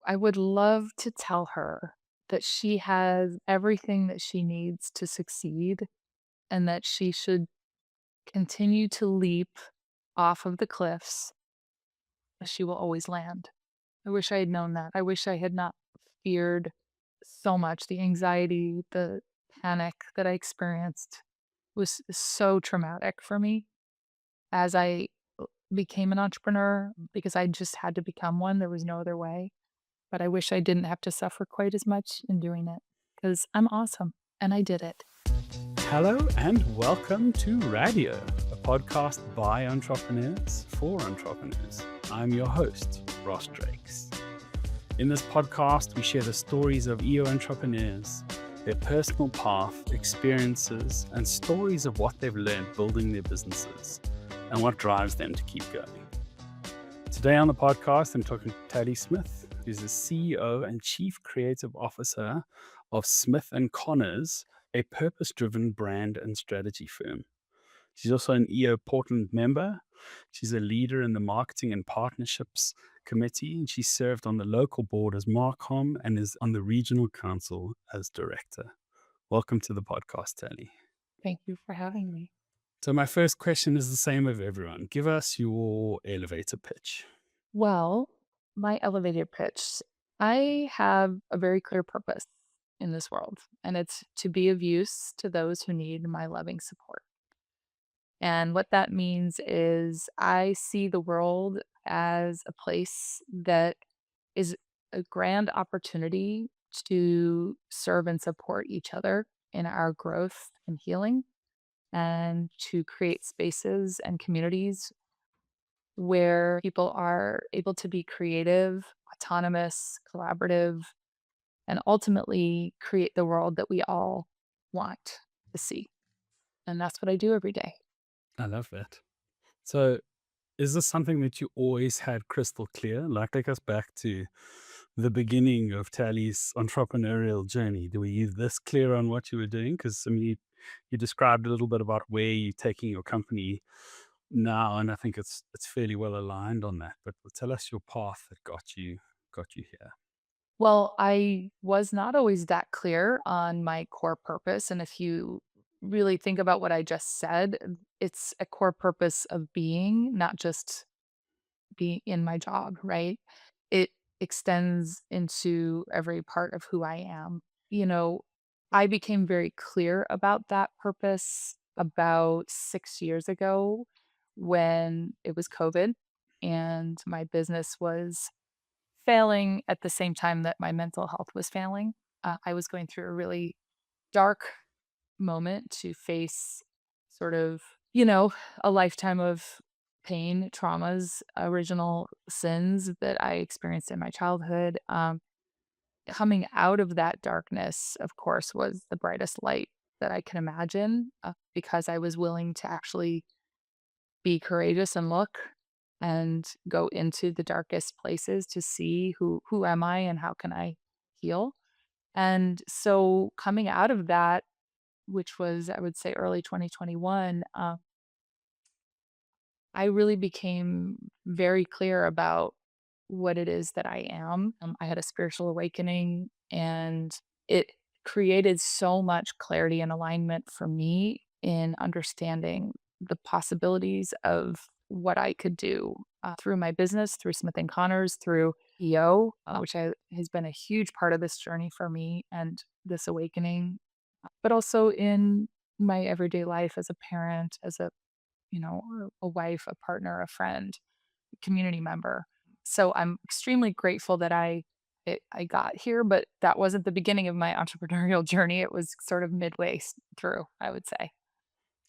I would love to tell her that she has everything that she needs to succeed and that she should continue to leap off of the cliffs. She will always land. I wish I had known that. I wish I had not feared so much. The anxiety, the panic that I experienced was so traumatic for me as I became an entrepreneur because I just had to become one. There was no other way. But I wish I didn't have to suffer quite as much in doing it because I'm awesome and I did it. Hello and welcome to RadEO, a podcast by entrepreneurs for entrepreneurs. I'm your host, Ross Drakes. In this podcast, we share the stories of EO entrepreneurs, their personal path, experiences, and stories of what they've learned building their businesses and what drives them to keep going. Today on the podcast, I'm talking to Talie Smith, who's the CEO and Chief Creative Officer of Smith & Connors, a purpose-driven brand and strategy firm. She's also an EO Portland member. She's a leader in the Marketing and Partnerships Committee, and she served on the local board as Marcom and is on the regional council as director. Welcome to the podcast, Talie. Thank you for having me. So my first question is the same of everyone. Give us your elevator pitch. Well, my elevator pitch, I have a very clear purpose in this world, and it's to be of use to those who need my loving support. And what that means is I see the world as a place that is a grand opportunity to serve and support each other in our growth and healing, and to create spaces and communities where people are able to be creative, autonomous, collaborative, and ultimately create the world that we all want to see. And that's what I do every day. I love that. So is this something that you always had crystal clear? Like, take us back to the beginning of Tally's entrepreneurial journey. Were you this clear on what you were doing? Because I mean, you described a little bit about where you're taking your company now, and I think it's fairly well aligned on that. But tell us your path that got you here. Well, I was not always that clear on my core purpose. And if you really think about what I just said, it's a core purpose of being, not just being in my job, right? It extends into every part of who I am. You know, I became very clear about that purpose about 6 years ago when it was COVID and my business was failing at the same time that my mental health was failing. I was going through a really dark moment to face sort of, a lifetime of pain, traumas, original sins that I experienced in my childhood. Coming out of that darkness, of course, was the brightest light that I can imagine because I was willing to actually be courageous and look and go into the darkest places to see who am I and how can I heal. And so coming out of that, which was I would say early 2021, I really became very clear about what it is that I am. I had a spiritual awakening and it created so much clarity and alignment for me in understanding the possibilities of what I could do through my business, through Smith and Connors, through EO, has been a huge part of this journey for me and this awakening, but also in my everyday life as a parent, as a wife, a partner, a friend, community member. So I'm extremely grateful that I got here, but that wasn't the beginning of my entrepreneurial journey. It was sort of midway through, I would say.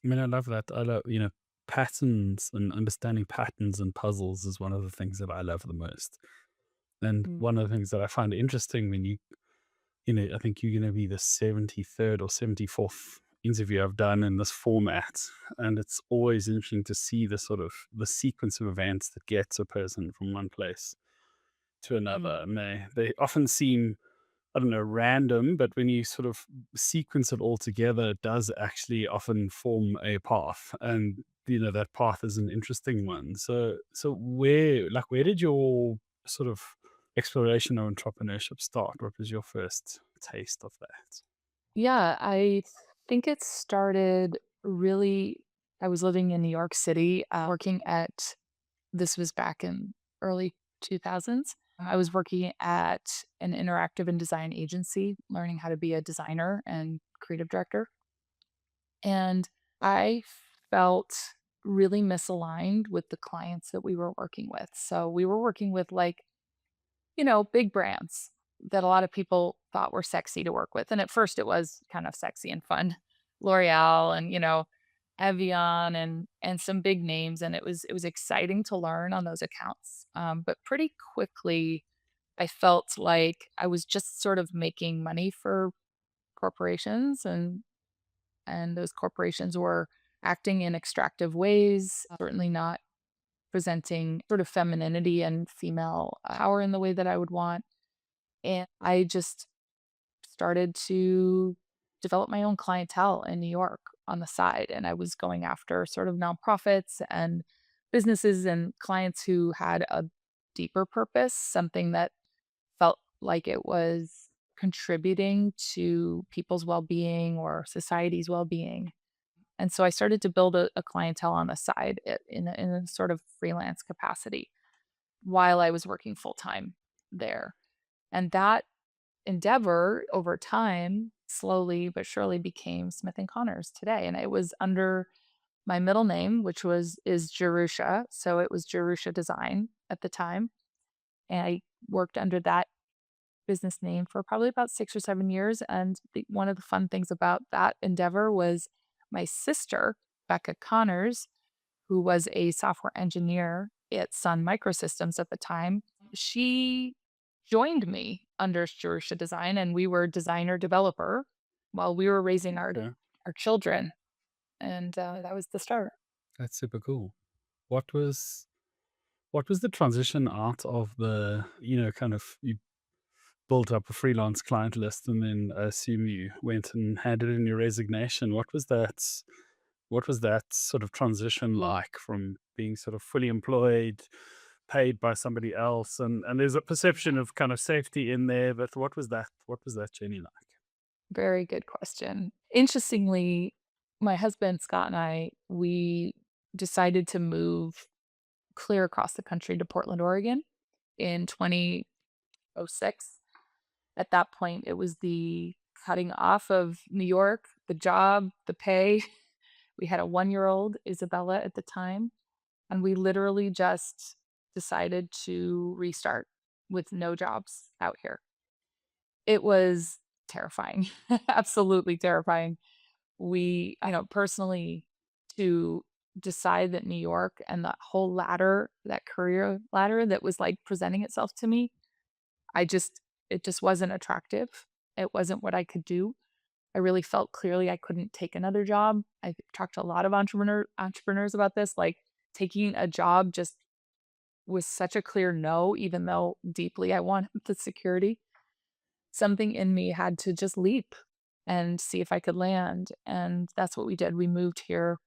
I mean, I love that. I love, patterns and understanding patterns and puzzles is one of the things that I love the most. And Mm. one of the things that I find interesting when I think you're going to be the 73rd or 74th interview I've done in this format. And it's always interesting to see the sort of the sequence of events that gets a person from one place to Mm. another. And they often seem, I don't know, random, but when you sort of sequence it all together, it does actually often form a path. And, that path is an interesting one. So where did your sort of exploration of entrepreneurship start? What was your first taste of that? Yeah, I think it started really I was living in New York City, working at this was back in early 2000s. I was working at an interactive and design agency, learning how to be a designer and creative director. And I felt really misaligned with the clients that we were working with. So we were working with big brands that a lot of people thought were sexy to work with. And at first it was kind of sexy and fun. L'Oreal and, Evian and some big names. And it was exciting to learn on those accounts. But pretty quickly I felt like I was just sort of making money for corporations and those corporations were acting in extractive ways, certainly not presenting sort of femininity and female power in the way that I would want. And I just started to develop my own clientele in New York on the side. And I was going after sort of nonprofits and businesses and clients who had a deeper purpose, something that felt like it was contributing to people's well being or society's well being. And so I started to build a clientele on the side in a sort of freelance capacity while I was working full time there. And that endeavor over time, slowly but surely became Smith and Connors today. And it was under my middle name, which is Jerusha. So it was Jerusha Design at the time. And I worked under that business name for probably about 6 or 7 years. And one of the fun things about that endeavor was my sister, Becca Connors, who was a software engineer at Sun Microsystems at the time. She joined me under Jerusha Design, and we were designer developer while we were raising Okay, our children. And that was the start. that's super cool. What was what was the transition out of the, kind of you built up a freelance client list and then I assume you went and handed in your resignation. What was that sort of transition like from being sort of fully employed, paid by somebody else? And there's a perception of kind of safety in there, but what was that journey like? Very good question. Interestingly, my husband Scott and we decided to move clear across the country to Portland, Oregon in 2006. At that point, it was the cutting off of New York, the job, the pay. We had a 1-year-old, Isabella, at the time, and we literally just decided to restart with no jobs out here. It was terrifying, absolutely terrifying. Personally, to decide that New York and that whole ladder, that career ladder that was, like, presenting itself to me, I just it just wasn't attractive. It wasn't what I could do. I really felt clearly I couldn't take another job. I've talked to a lot of entrepreneurs about this, like, taking a job just was such a clear no, even though deeply I wanted the security. Something in me had to just leap and see if I could land, and that's what we did. We moved here,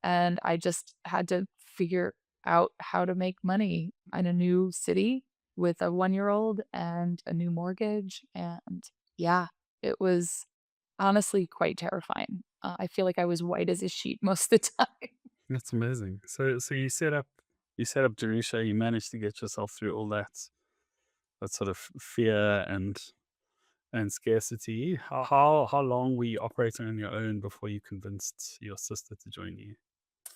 and I just had to figure out how to make money in a new city with a 1-year-old and a new mortgage, and yeah, it was honestly quite terrifying. I feel like I was white as a sheet most of the time. That's amazing. So you set up Jerusha, you managed to get yourself through all that sort of fear and scarcity. How long were you operating on your own before you convinced your sister to join you?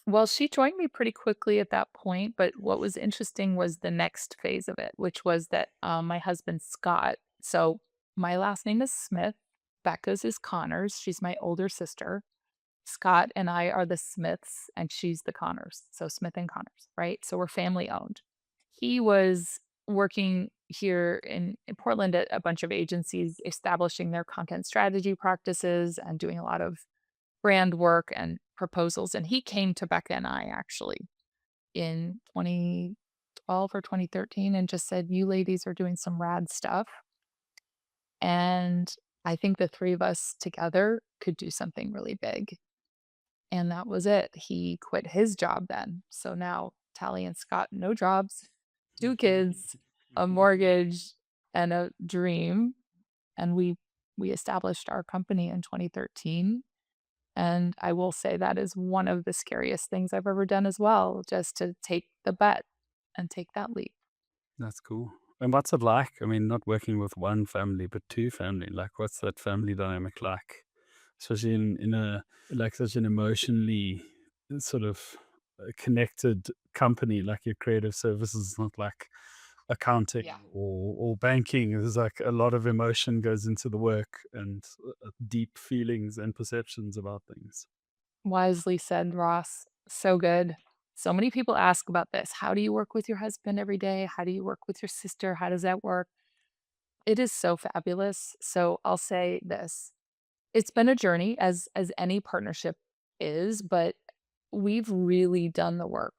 Well, she joined me pretty quickly at that point, but what was interesting was the next phase of it, which was that, my husband, Scott so my last name is Smith, Becca's is Connors, she's my older sister. Scott and I are the Smiths, and she's the Connors, so Smith and Connors, right? So we're family owned. He was working here in Portland at a bunch of agencies, establishing their content strategy practices and doing a lot of brand work and proposals, and he came to Becca and I actually in 2012 or 2013 and just said, "You ladies are doing some rad stuff, and I think the 3 of us together could do something really big." And that was it. He quit his job then. So now Talie and Scott, no jobs, 2 kids, a mortgage and a dream, and we established our company in 2013, and I will say that is one of the scariest things I've ever done as well, just to take the bet and take that leap. That's cool. And what's it like? I mean, not working with one family, but two family. Like, what's that family dynamic like? Especially in a like such an emotionally sort of connected company like your creative services, not like Yeah. accounting or banking. There's like a lot of emotion goes into the work and deep feelings and perceptions about things. Wisely said, Ross. So good. So many people ask about this. How do you work with your husband every day? How do you work with your sister? How does that work? It is so fabulous. So I'll say this. It's been a journey as any partnership is, but we've really done the work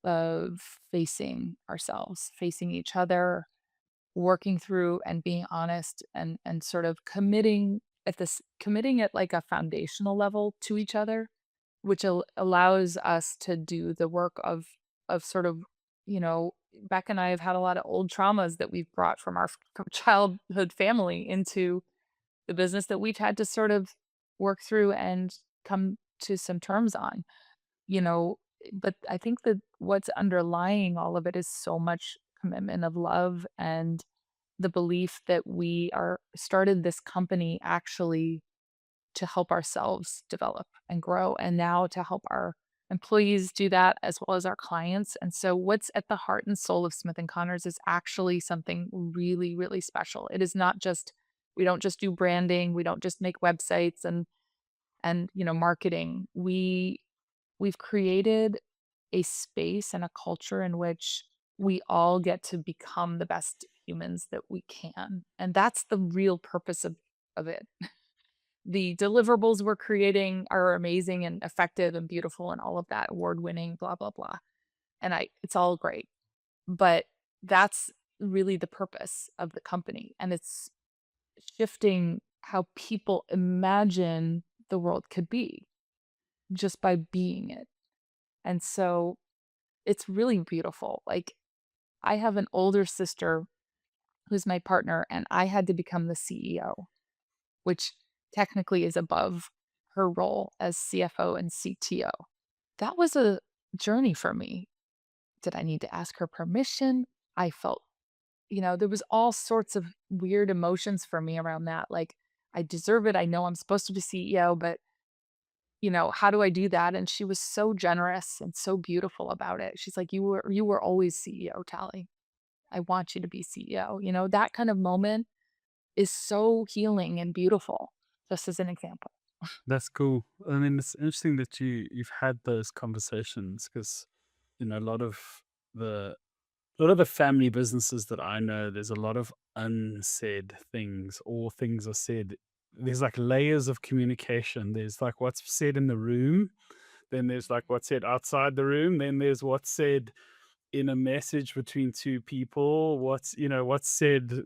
of facing ourselves, facing each other, working through and being honest and sort of committing at like a foundational level to each other, which allows us to do the work of sort of, you know, Beck and I have had a lot of old traumas that we've brought from our childhood family into the business that we've had to sort of work through and come to some terms on, you know. But I think that what's underlying all of it is so much commitment of love and the belief that we are started this company actually to help ourselves develop and grow, and now to help our employees do that as well as our clients. And so what's at the heart and soul of Smith and Connors is actually something really, really special. It is not just we don't just do branding, we don't just make websites and you know marketing. We've created a space and a culture in which we all get to become the best humans that we can. And that's the real purpose of it. The deliverables we're creating are amazing and effective and beautiful and all of that, award winning, blah, blah, blah. And it's all great. But that's really the purpose of the company. And it's shifting how people imagine the world could be just by being it. And so it's really beautiful. Like, I have an older sister who's my partner, and I had to become the CEO, which technically is above her role as CFO and CTO. That was a journey for me. Did I need to ask her permission? I felt, you know, there was all sorts of weird emotions for me around that. Like, I deserve it. I know I'm supposed to be CEO, but you know, how do I do that? And she was so generous and so beautiful about it. She's like, you were always CEO, Tally. I want you to be CEO. You know, that kind of moment is so healing and beautiful, just as an example. That's cool. I mean, it's interesting that you've had those conversations because you know the a lot of the family businesses that I know, there's a lot of unsaid things, or things are said. There's like layers of communication. There's like what's said in the room, then there's like what's said outside the room, then there's what's said in a message between two people, what's what's said,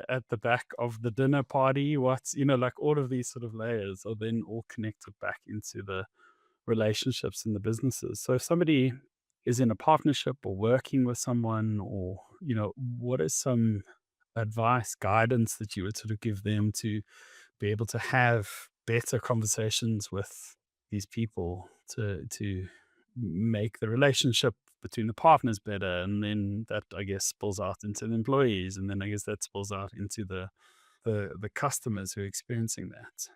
at the back of the dinner party, what's like all of these sort of layers are then all connected back into the relationships in the businesses. So if somebody is in a partnership or working with someone, or what is some advice, guidance that you would sort of give them to be able to have better conversations with these people to make the relationship between the partners better, and then that, I guess, spills out into the employees, and then I guess that spills out into the customers who are experiencing that.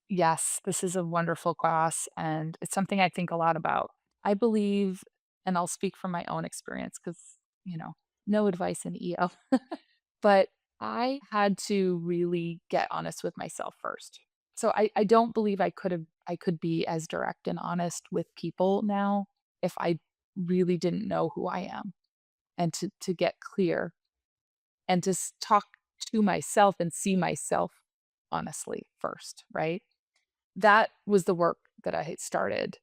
Yes, this is a wonderful class, and it's something I think a lot about. I believe, and I'll speak from my own experience because, you know, no advice in EO, but I had to really get honest with myself first. So I don't believe I could be as direct and honest with people now if I really didn't know who I am, and to get clear and to talk to myself and see myself honestly first, right? That was the work that I had started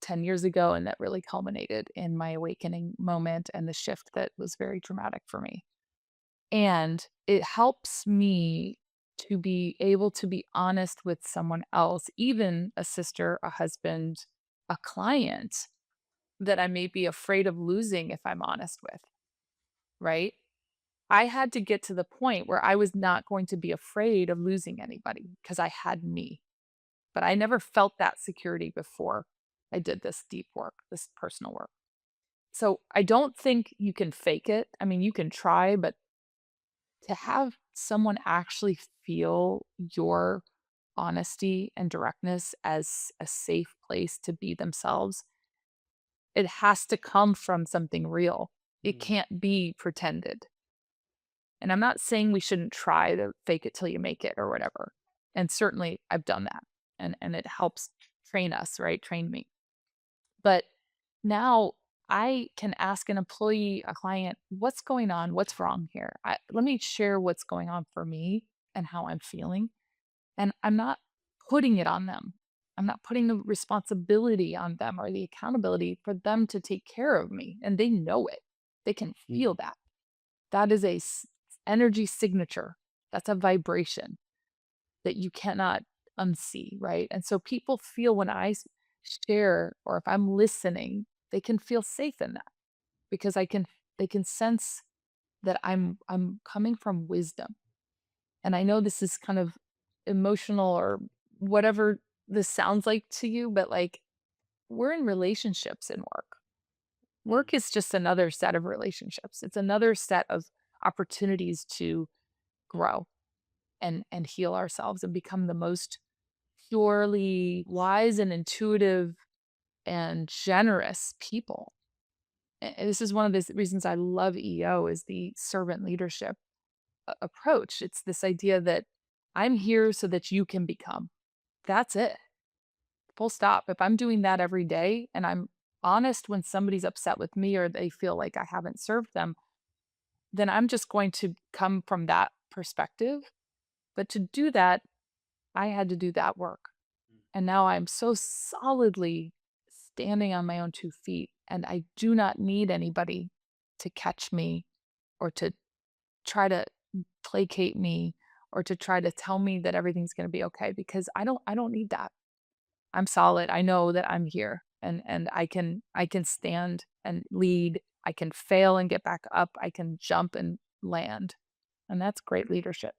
10 years ago, and that really culminated in my awakening moment and the shift that was very dramatic for me. And it helps me to be able to be honest with someone else, even a sister, a husband, a client that I may be afraid of losing if I'm honest with, right? I had to get to the point where I was not going to be afraid of losing anybody because I had me. But I never felt that security before I did this deep work, this personal work. So I don't think you can fake it. I mean, you can try, but to have someone actually feel your honesty and directness as a safe place to be themselves, it has to come from something real. It Mm, can't be pretended. And I'm not saying we shouldn't try to fake it till you make it or whatever. And certainly I've done that and it helps train us, right? Train me. But now I can ask an employee, a client, what's going on? What's wrong here? Let me share what's going on for me and how I'm feeling. And I'm not putting it on them. I'm not putting the responsibility on them or the accountability for them to take care of me. And they know it. They can mm, feel that. That is a energy signature. That's a vibration that you cannot unsee, right? And so people feel when share or if I'm listening, they can feel safe in that because they can sense that I'm coming from wisdom. And I know this is kind of emotional or whatever this sounds like to you, but like we're in relationships in work. mm. Work is just another set of relationships. It's another set of opportunities to grow and heal ourselves and become the most purely wise and intuitive and generous people. And this is one of the reasons I love EO is the servant leadership approach. It's this idea that I'm here so that you can become. That's it. Full stop. If I'm doing that every day and I'm honest when somebody's upset with me or they feel like I haven't served them, then I'm just going to come from that perspective. But to do that, I had to do that work. And now I'm so solidly standing on my own 2 feet, and I do not need anybody to catch me or to try to placate me or to try to tell me that everything's gonna be okay because I don't need that. I'm solid. I know that I'm here and I can stand and lead. I can fail and get back up. I can jump and land. And that's great leadership.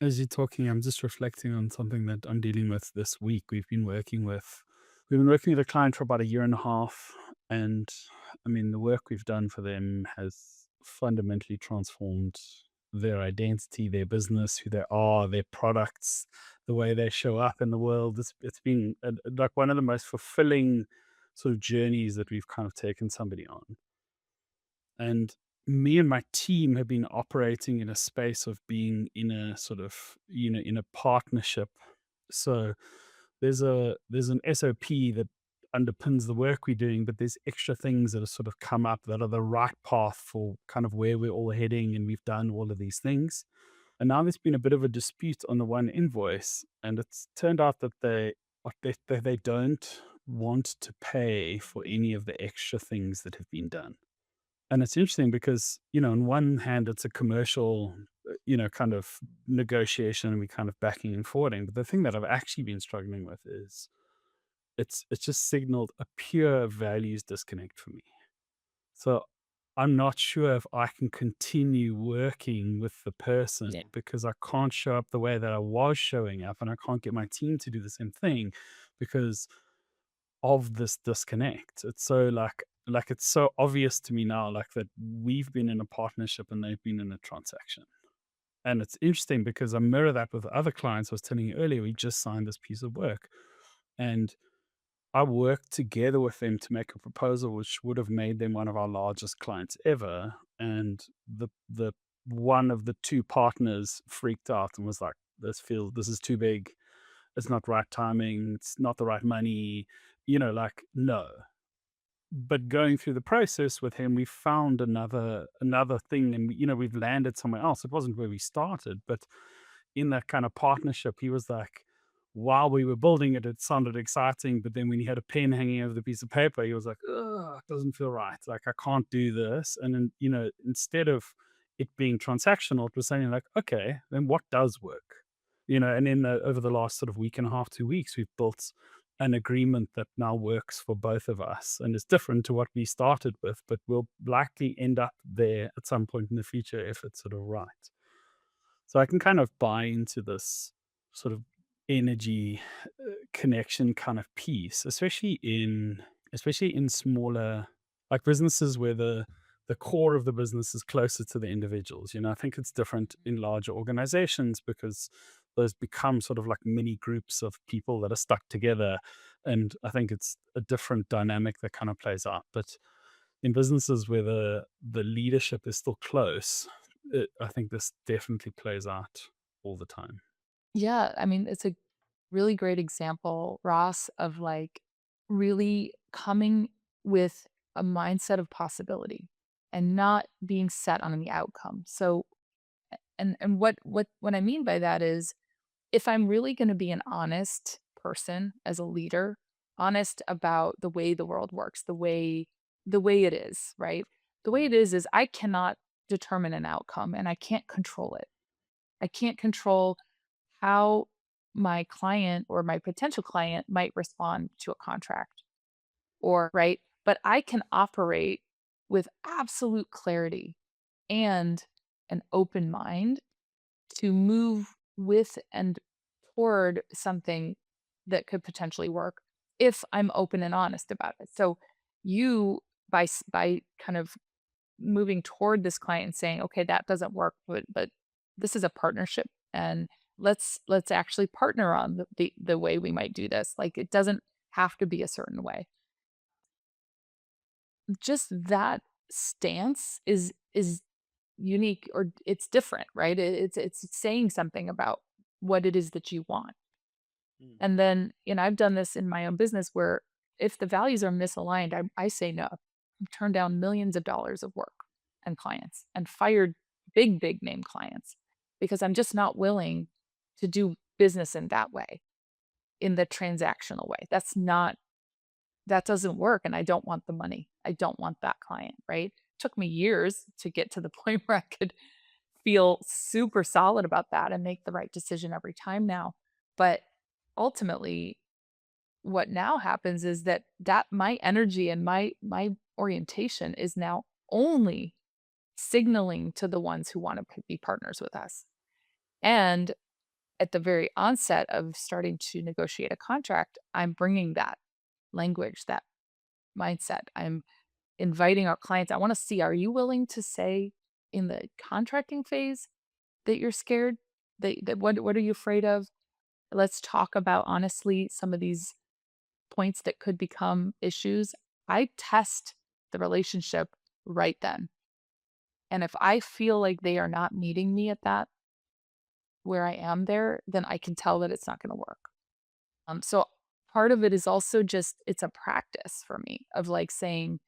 As you're talking, I'm just reflecting on something that I'm dealing with this week. We've been working with a client for about a year and a half, and I mean, the work we've done for them has fundamentally transformed their identity, their business, who they are, their products, the way they show up in the world. It's been like one of the most fulfilling sort of journeys that we've kind of taken somebody on. And me and my team have been operating in a space of being in a sort of, in a partnership. So there's an SOP that underpins the work we're doing, but there's extra things that have sort of come up that are the right path for kind of where we're all heading, and we've done all of these things. And now there's been a bit of a dispute on the one invoice, and it's turned out that they don't want to pay for any of the extra things that have been done. And it's interesting because, on one hand, it's a commercial, kind of negotiation, and we kind of backing and forwarding. But the thing that I've actually been struggling with is it's just signaled a pure values disconnect for me. So I'm not sure if I can continue working with the person because I can't show up the way that I was showing up, and I can't get my team to do the same thing because of this disconnect. It's so like it's so obvious to me now, like that we've been in a partnership and they've been in a transaction. And it's interesting because I mirror that with other clients. I was telling you earlier, we just signed this piece of work, and I worked together with them to make a proposal which would have made them one of our largest clients ever. And the one of the two partners freaked out and was like, this is too big. It's not right timing. It's not the right money. Like, no. But going through the process with him, we found another thing, and we've landed somewhere else. It wasn't where we started, but in that kind of partnership, he was like, while we were building it, it sounded exciting, but then when he had a pen hanging over the piece of paper, he was like, "Ugh, it doesn't feel right. Like I can't do this." And then, instead of it being transactional, it was saying like, "Okay, then what does work?" And then over the last sort of week and a half, 2 weeks, we've built an agreement that now works for both of us and is different to what we started with, but we'll likely end up there at some point in the future if it's sort of right. So I can kind of buy into this sort of energy connection kind of piece, especially in smaller like businesses where the core of the business is closer to the individuals. You know, I think it's different in larger organizations because those become sort of like mini groups of people that are stuck together. And I think it's a different dynamic that kind of plays out. But in businesses where the leadership is still close, I think this definitely plays out all the time. Yeah, I mean, it's a really great example, Ross, of like really coming with a mindset of possibility and not being set on the outcome. So, and what I mean by that is if I'm really going to be an honest person as a leader, honest about the way the world works, the way it is, right? The way it is I cannot determine an outcome and I can't control it. I can't control how my client or my potential client might respond to a contract or right, but I can operate with absolute clarity and an open mind to move with and toward something that could potentially work if I'm open and honest about it. So you by kind of moving toward this client and saying, "Okay, that doesn't work, but this is a partnership and let's actually partner on the way we might do this." Like it doesn't have to be a certain way. Just that stance is unique or it's different, right? It's saying something about what it is that you want. Mm. And then, I've done this in my own business where if the values are misaligned, I say no. I've turned down millions of dollars of work and clients and fired big name clients because I'm just not willing to do business in that way, in the transactional way. That doesn't work. And I don't want the money. I don't want that client, right? Took me years to get to the point where I could feel super solid about that and make the right decision every time now. But ultimately, what now happens is that my energy and my orientation is now only signaling to the ones who want to be partners with us. And at the very onset of starting to negotiate a contract, I'm bringing that language, that mindset. I'm inviting our clients. I want to see, are you willing to say in the contracting phase that you're scared? That what are you afraid of? Let's talk about honestly some of these points that could become issues. I test the relationship right then. And if I feel like they are not meeting me at that where I am there, then I can tell that it's not going to work. So part of it is also just it's a practice for me of like saying,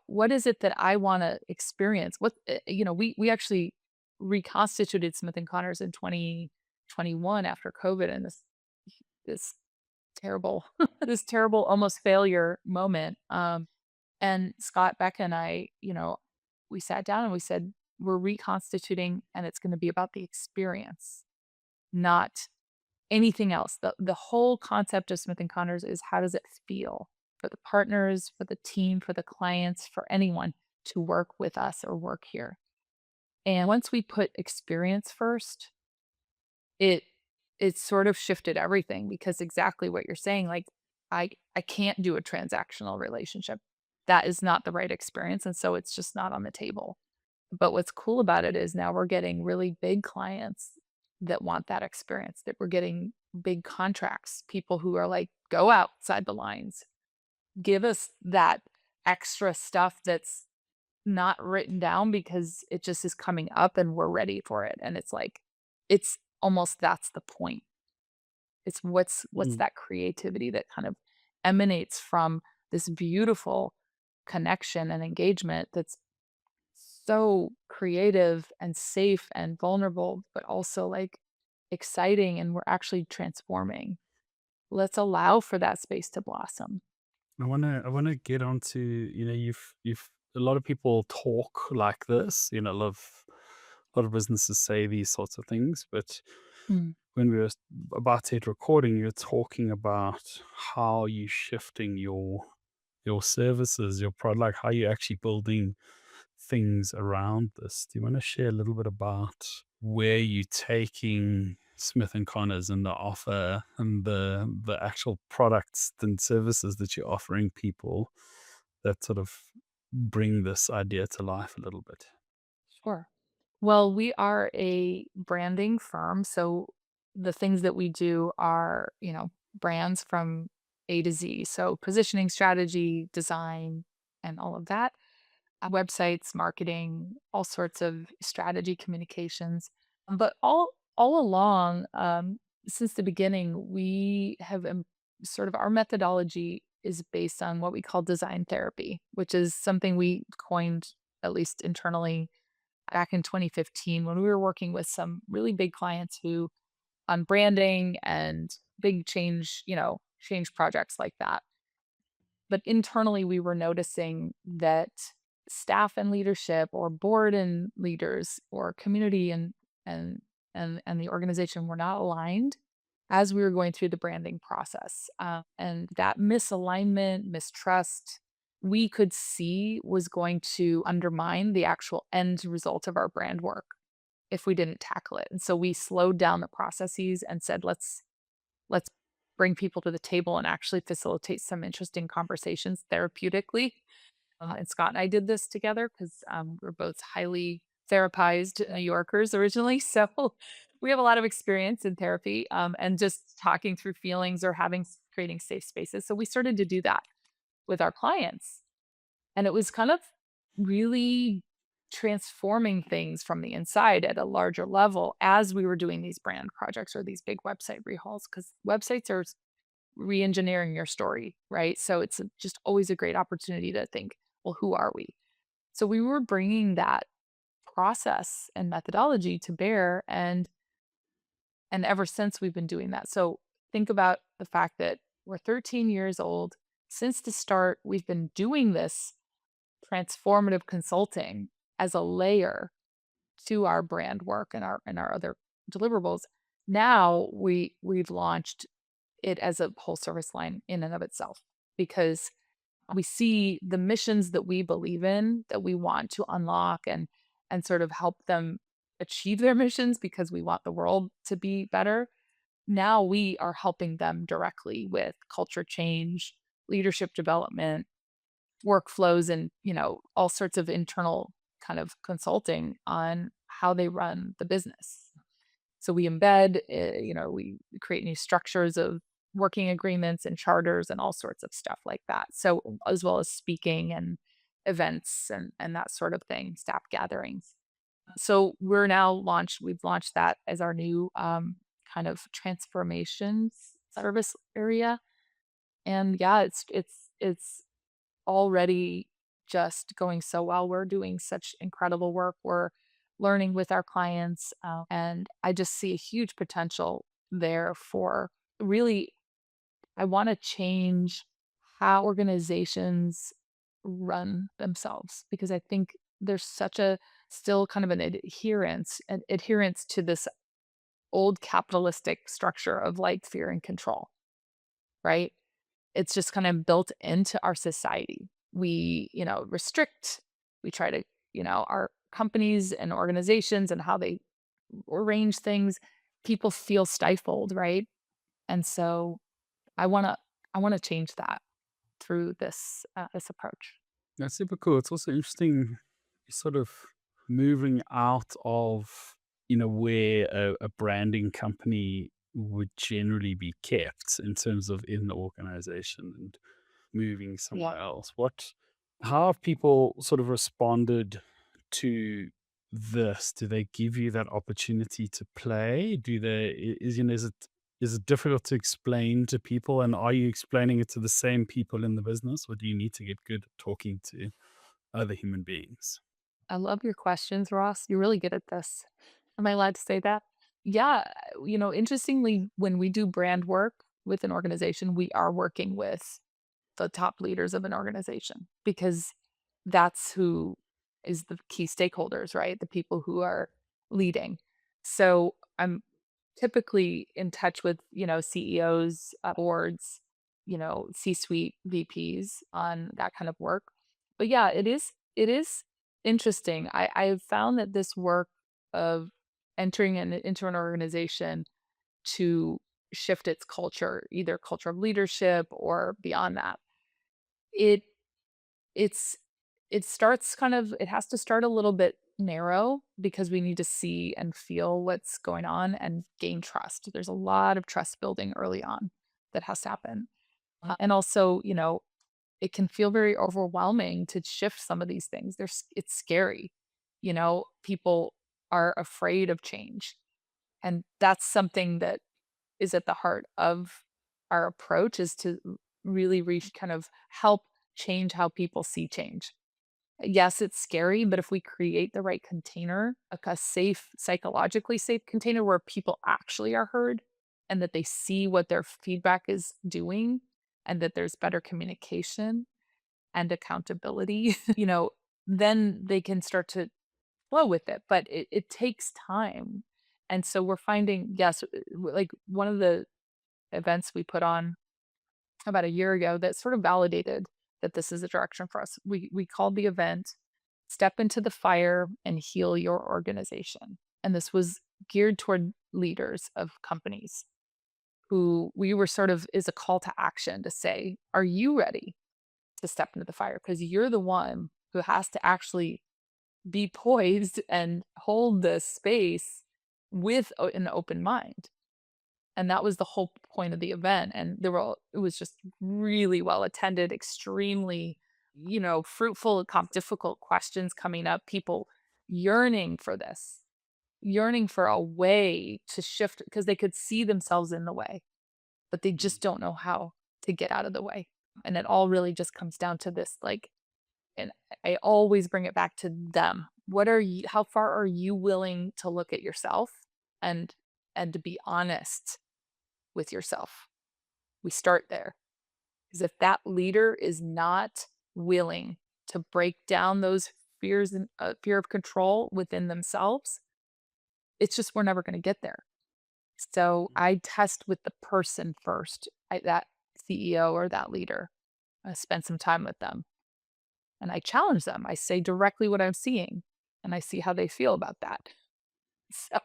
what is it that I want to experience? We actually reconstituted Smith and Connors in 2021 after COVID and this terrible this terrible almost failure moment. And Scott, Becca, and I, we sat down and we said, we're reconstituting and it's going to be about the experience, not anything else. The whole concept of Smith and Connors is how does it feel for the partners, for the team, for the clients, for anyone to work with us or work here. And once we put experience first, it it sort of shifted everything because exactly what you're saying, like, I can't do a transactional relationship. That is not the right experience, and so it's just not on the table. But what's cool about it is now we're getting really big clients that want that experience, that we're getting big contracts, people who are like, "Go outside the lines. Give us that extra stuff that's not written down because it just is coming up and we're ready for it." And it's like, it's almost that's the point. It's what's Mm. that creativity that kind of emanates from this beautiful connection and engagement that's so creative and safe and vulnerable, but also like exciting and we're actually transforming. Let's allow for that space to blossom. I wanna get onto, you've a lot of people talk like this, a lot of businesses say these sorts of things, but Mm, when we were about to hit recording, you're talking about how you shifting your services, your product, like how you're actually building things around this. Do you want to share a little bit about where you're taking Smith and Connors and the offer and the actual products and services that you're offering people that sort of bring this idea to life a little bit? sure. Well, we are a branding firm, so the things that we do are, brands from A to Z. So positioning, strategy, design, and all of that. Websites, marketing, all sorts of strategy communications. But all along, since the beginning, we have sort of our methodology is based on what we call design therapy, which is something we coined, at least internally, back in 2015 when we were working with some really big clients who on branding and big change, change projects like that. But internally, we were noticing that staff and leadership or board and leaders or community and and the organization were not aligned as we were going through the branding process. And that misalignment, mistrust, we could see was going to undermine the actual end result of our brand work if we didn't tackle it. And so we slowed down the processes and said, let's bring people to the table and actually facilitate some interesting conversations therapeutically. And Scott and I did this together because we're both highly therapized New Yorkers originally. So we have a lot of experience in therapy and just talking through feelings or creating safe spaces. So we started to do that with our clients. And it was kind of really transforming things from the inside at a larger level as we were doing these brand projects or these big website rehauls because websites are re-engineering your story, right? So it's just always a great opportunity to think, well, who are we? So we were bringing that process and methodology to bear and ever since we've been doing that. So think about the fact that we're 13 years old. Since the start, we've been doing this transformative consulting as a layer to our brand work and our other deliverables. Now we've launched it as a whole service line in and of itself because we see the missions that we believe in that we want to unlock and sort of help them achieve their missions because we want the world to be better. Now we are helping them directly with culture change, leadership development, workflows and, all sorts of internal kind of consulting on how they run the business. So we embed, we create new structures of working agreements and charters and all sorts of stuff like that. So as well as speaking and events and that sort of thing, staff gatherings. So we've launched that as our new kind of transformations service area. And yeah, it's already just going so well. We're doing such incredible work. We're learning with our clients. And I just see a huge potential there for really, I want to change how organizations run themselves because I think there's such a still kind of an adherence to this old capitalistic structure of like fear and control, right? It's just kind of built into our society. We, restrict, we try to, our companies and organizations and how they arrange things, people feel stifled, right? And so I want to I want to change that through this approach. That's super cool. It's also interesting, sort of moving out of, where a branding company would generally be kept in terms of in the organization and moving Yeah. somewhere else. How have people sort of responded to this? Do they give you that opportunity to play? Is it difficult to explain to people? And are you explaining it to the same people in the business, or do you need to get good at talking to other human beings? I love your questions, Ross. You're really good at this. Am I allowed to say that? Yeah, interestingly, when we do brand work with an organization, we are working with the top leaders of an organization because that's who is the key stakeholders, right? The people who are leading. So typically in touch with, CEOs, boards, C-suite VPs on that kind of work. But yeah, it is interesting. I've found that this work of entering into an organization to shift its culture, either culture of leadership or beyond that, it it's it has to start a little bit narrow because we need to see and feel what's going on and gain trust. There's a lot of trust building early on that has to happen. And also, it can feel very overwhelming to shift some of these things. It's scary. People are afraid of change. And that's something that is at the heart of our approach is to really reach kind of help change how people see change. Yes, it's scary, but if we create the right container, like a safe, psychologically safe container where people actually are heard and that they see what their feedback is doing and that there's better communication and accountability, then they can start to flow with it. But it takes time. And so we're finding, yes, like one of the events we put on about a year ago that sort of validated that this is a direction for us. We called the event "Step into the Fire and Heal Your Organization." And this was geared toward leaders of companies who we were sort of is a call to action to say, "Are you ready to step into the fire?" Because you're the one who has to actually be poised and hold the space with an open mind. And that was the whole point of the event, and it was just really well attended, extremely, fruitful, difficult questions coming up, people yearning for this, yearning for a way to shift because they could see themselves in the way, but they just don't know how to get out of the way. And it all really just comes down to this, like, and I always bring it back to them. How far are you willing to look at yourself and to be honest with yourself? We start there. Because if that leader is not willing to break down those fears and fear of control within themselves, it's just we're never going to get there. So I test with the person first, that CEO or that leader. I spend some time with them and I challenge them. I say directly what I'm seeing and I see how they feel about that. So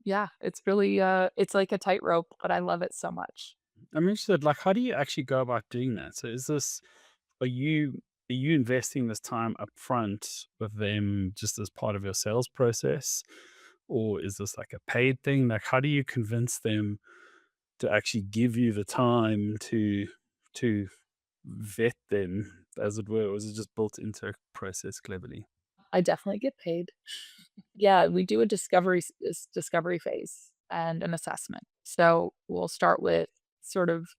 yeah, it's really it's like a tightrope, but I love it so much. I'm interested, like, how do you actually go about doing that? So are you are you investing this time upfront with them just as part of your sales process? Or is this like a paid thing? Like, how do you convince them to actually give you the time to vet them, as it were, or is it just built into a process cleverly? I definitely get paid. Yeah, we do a discovery phase and an assessment. So we'll start with sort of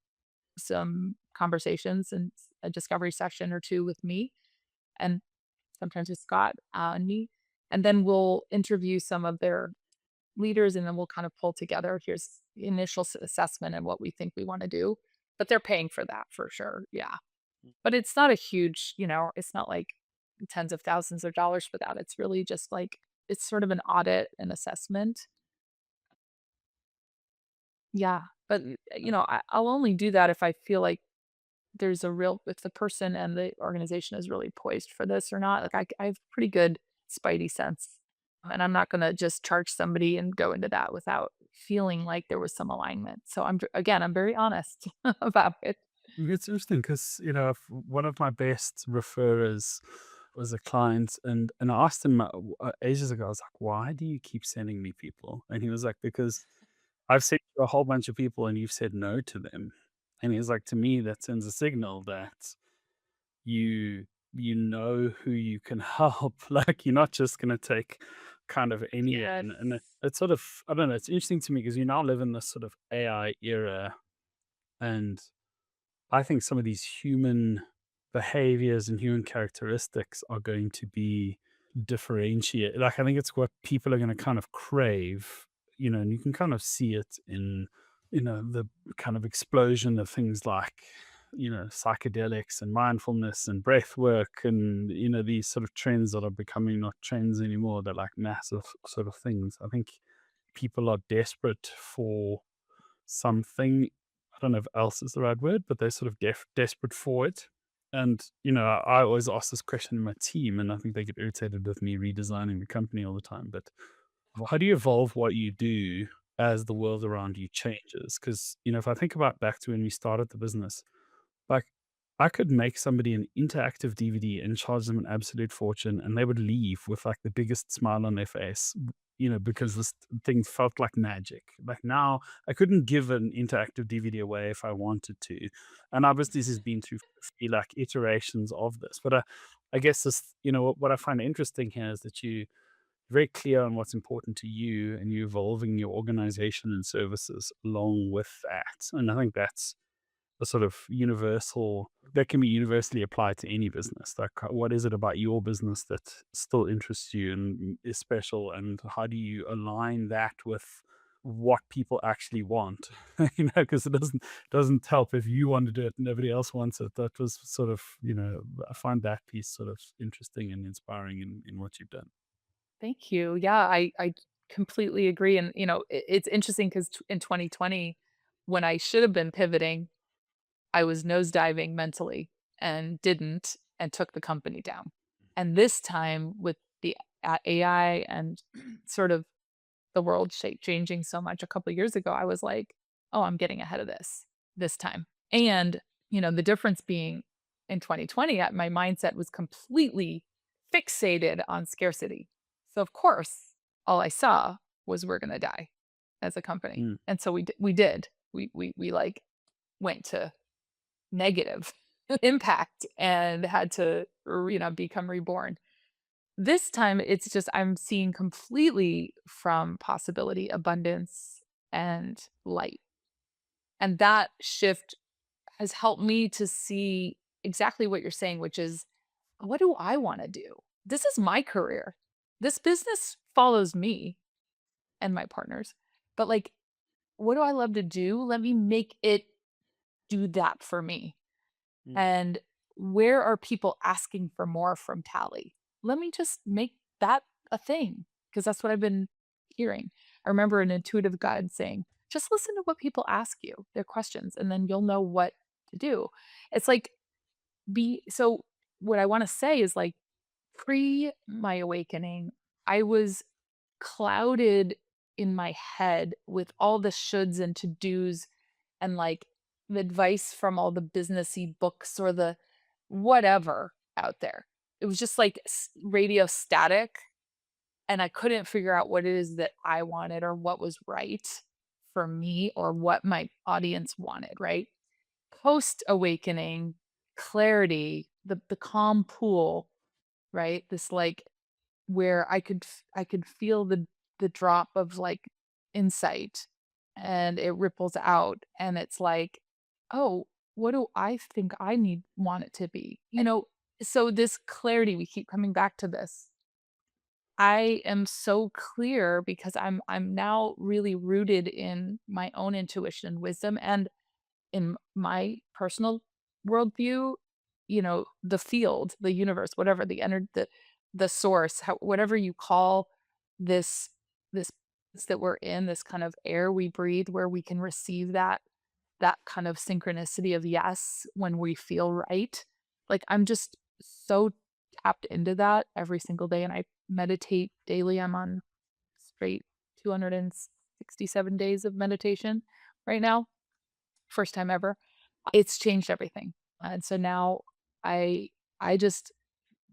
some conversations and a discovery session or two with me, and sometimes with Scott and me, and then we'll interview some of their leaders, and then we'll kind of pull together. Here's the initial assessment and what we think we want to do, but they're paying for that for sure. Yeah, but it's not a huge, it's not like tens of thousands of dollars for that. It's really just like it's sort of an audit and assessment. Yeah, but, I'll only do that if I feel like if the person and the organization is really poised for this or not. Like, I have pretty good spidey sense, and I'm not gonna just charge somebody and go into that without feeling like there was some alignment. So I'm very honest about it. It's interesting because, one of my best referrers was a client, and I asked him ages ago, I was like, why do you keep sending me people? And he was like, because I've sent you a whole bunch of people and you've said no to them. And he's like, to me, that sends a signal that you you know who you can help. Like, you're not just gonna take kind of anyone. Yes. And it's sort of, I don't know, it's interesting to me because you now live in this sort of AI era, and I think some of these human behaviors and human characteristics are going to be differentiate. Like, I think it's what people are going to kind of crave, and you can kind of see it in, the kind of explosion of things like, psychedelics and mindfulness and breath work and, these sort of trends that are becoming not trends anymore. They're like massive sort of things. I think people are desperate for something. I don't know if else is the right word, but they're sort of desperate for it. And, I always ask this question in my team, and I think they get irritated with me redesigning the company all the time. But how do you evolve what you do as the world around you changes? Because, if I think about back to when we started the business, like, I could make somebody an interactive DVD and charge them an absolute fortune, and they would leave with, like, the biggest smile on their face, because this thing felt like magic. Like, now, I couldn't give an interactive DVD away if I wanted to, and obviously, this has been through 50, like, iterations of this, but, I guess this what I find interesting here is that you're very clear on what's important to you, and you're evolving your organization and services along with that, and I think that's a sort of universal that can be universally applied to any business. Like, what is it about your business that still interests you and is special, and how do you align that with what people actually want? Because it doesn't help if you want to do it and nobody else wants it. That was sort of, I find that piece sort of interesting and inspiring in what you've done. Thank you. Yeah, I completely agree, and, it's interesting because in 2020, when I should have been pivoting, I was nosediving mentally and didn't, and took the company down. And this time with the AI and sort of the world shape changing so much a couple years ago, I was like, "Oh, I'm getting ahead of this time." And, the difference being in 2020, my mindset was completely fixated on scarcity. So of course, all I saw was we're gonna die as a company. Mm. And so we did. We like went to negative impact and had to, become reborn. This time, it's just I'm seeing completely from possibility, abundance, and light. And that shift has helped me to see exactly what you're saying, which is, what do I want to do? This is my career. This business follows me and my partners. But like, what do I love to do? Let me make it do that for me. Mm. And where are people asking for more from Tally? Let me just make that a thing because that's what I've been hearing. I remember an intuitive guide saying, just listen to what people ask you, their questions, and then you'll know what to do. It's like, what I want to say is like, pre my awakening, I was clouded in my head with all the shoulds and to dos and like the advice from all the businessy books or the whatever out there. It was just like radio static, and I couldn't figure out what it is that I wanted or what was right for me or what my audience wanted, right? Post awakening, clarity, the calm pool, right? This like where I could feel the drop of, like, insight, and it ripples out, and it's like, "Oh, what do I think I want it to be?" So this clarity, we keep coming back to this. I am so clear because I'm now really rooted in my own intuition, wisdom, and in my personal worldview, the field, the universe, whatever the source, whatever you call this this place that we're in, this kind of air we breathe where we can receive that kind of synchronicity of yes when we feel right. Like I'm just so tapped into that every single day and I meditate daily. I'm on straight 267 days of meditation right now. First time ever. It's changed everything. And so now I I just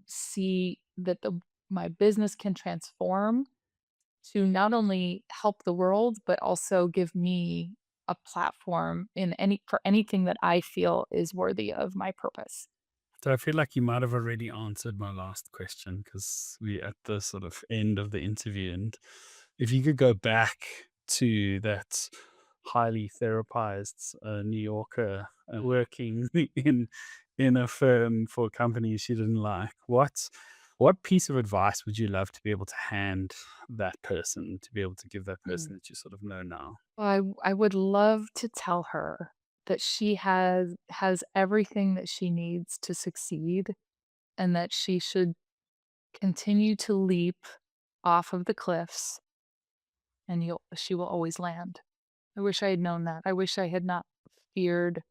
see that the my business can transform to not only help the world, but also give me a platform in any for anything that I feel is worthy of my purpose. So I feel like you might have already answered my last question because we're at the sort of end of the interview. And if you could go back to that highly therapized New Yorker working in a firm for companies she didn't like, what piece of advice would you love to be able to hand that person, to be able to give that Mm. person that you sort of know now? Well, I would love to tell her that she has everything that she needs to succeed and that she should continue to leap off of the cliffs and she will always land. I wish I had known that. I wish I had not feared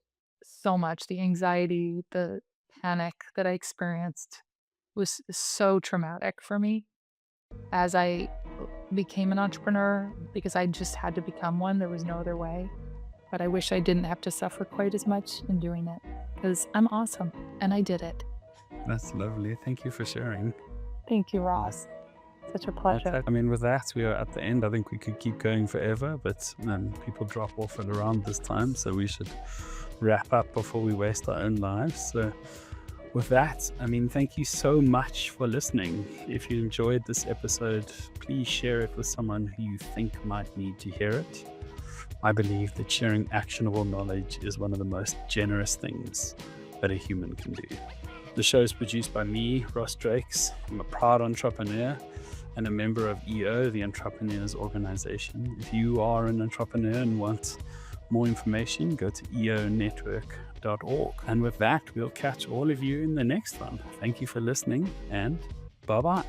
so much. The anxiety, the panic that I experienced was so traumatic for me as I became an entrepreneur because I just had to become one. There was no other way. But I wish I didn't have to suffer quite as much in doing it because I'm awesome and I did it. That's lovely. Thank you for sharing. Thank you, Ross. Such a pleasure. I mean, with that, we are at the end. I think we could keep going forever, but people drop off at around this time, so we should wrap up before we waste our own lives. So with that, I mean, thank you so much for listening. If you enjoyed this episode, please share it with someone who you think might need to hear it. I believe that sharing actionable knowledge is one of the most generous things that a human can do. The show is produced by me, Ross Drakes. I'm a proud entrepreneur and a member of EO, the Entrepreneurs Organization. If you are an entrepreneur and want more information, go to eonetwork.org. And with that, we'll catch all of you in the next one. Thank you for listening, and bye-bye.